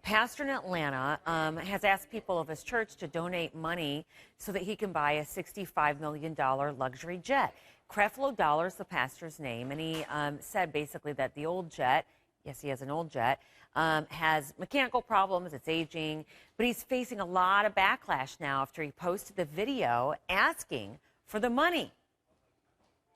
pastor in Atlanta has asked people of his church to donate money so that he can buy a $65 million luxury jet. Creflo Dollar's the pastor's name, and he said basically that the old jet, yes, he has an old jet, has mechanical problems, it's aging, but he's facing a lot of backlash now after he posted the video asking for the money.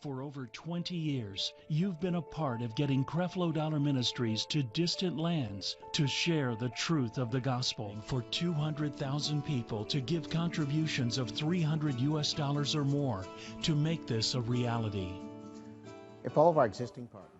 For over 20 years, you've been a part of getting Creflo Dollar Ministries to distant lands to share the truth of the gospel for 200,000 people to give contributions of $300 or more to make this a reality. If all of our existing partners.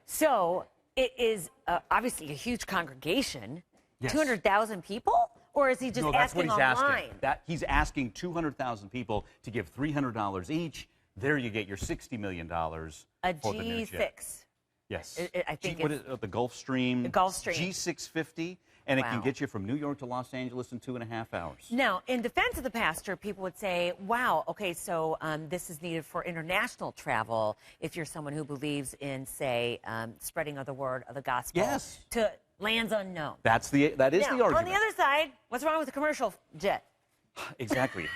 So it is obviously a huge congregation, Yes. 200,000 people? Or is he just asking online? He's asking 200,000 people to give $300 each. There you get your $60 million A for the new jet. G6. Yes. I think what is the Gulfstream? The Gulfstream. G650, and it Wow. can get you from New York to Los Angeles in 2.5 hours. Now, in defense of the pastor, people would say, wow, okay, so this is needed for international travel if you're someone who believes in, say, spreading of the word of the gospel Yes. to lands unknown. That is the argument. On the other side, what's wrong with the commercial jet? Exactly.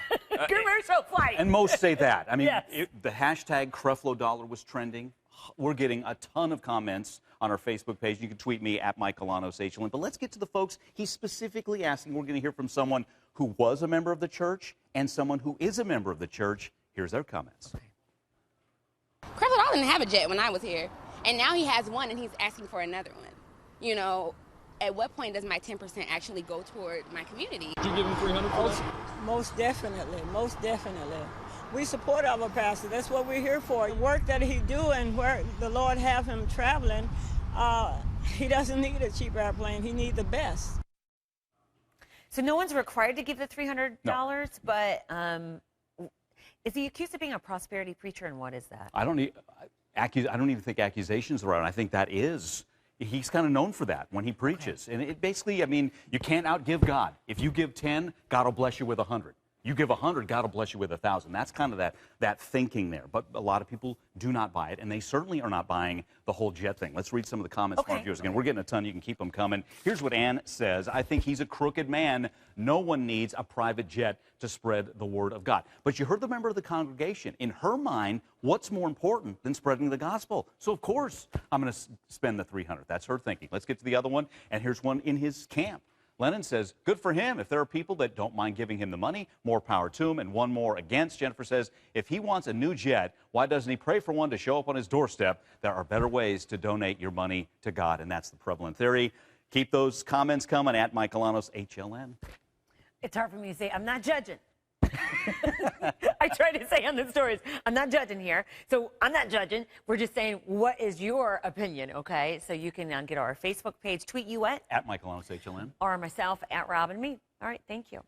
Commercial flight. And most say that. I mean, Yes. the hashtag Creflo Dollar was trending. We're getting a ton of comments on our Facebook page. You can tweet me at Mike Colanos HLN. But let's get to the folks he's specifically asking. We're going to hear from someone who was a member of the church and someone who is a member of the church. Here's their comments. Creflo Dollar didn't have a jet when I was here, and now he has one, and he's asking for another one. You know, at what point does my 10% actually go toward my community? Did you give him $300 for that? Most definitely, most definitely. We support our pastor. That's what we're here for. The work that he do and where the Lord have him traveling, he doesn't need a cheap airplane. He needs the best. So no one's required to give the $300, No. but is he accused of being a prosperity preacher, and what is that? I don't even think accusations are right. I think that is. He's kind of known for that when he preaches. Okay. And it basically, I mean, you can't outgive God. If you give 10, God will bless you with 100. You give 100, God will bless you with 1,000. That's kind of that thinking there. But a lot of people do not buy it, and they certainly are not buying the whole jet thing. Let's read some of the comments from our viewers. Again, we're getting a ton. You can keep them coming. Here's what Ann says. I think he's a crooked man. No one needs a private jet to spread the word of God. But you heard the member of the congregation. In her mind, what's more important than spreading the gospel? So, of course, I'm going to spend the $300. That's her thinking. Let's get to the other one. And here's one in his camp. Lennon says, good for him. If there are people that don't mind giving him the money, more power to him. And one more against. Jennifer says, if he wants a new jet, why doesn't he pray for one to show up on his doorstep? There are better ways to donate your money to God, and that's the prevalent theory. Keep those comments coming at Mike Colanos HLN. It's hard for me to say. I'm not judging. I try to say on the stories, I'm not judging here. So I'm not judging. We're just saying, what is your opinion, okay? So you can get our Facebook page, tweet you at Mike Colanos HLN. or myself at Rob and me. All right, thank you.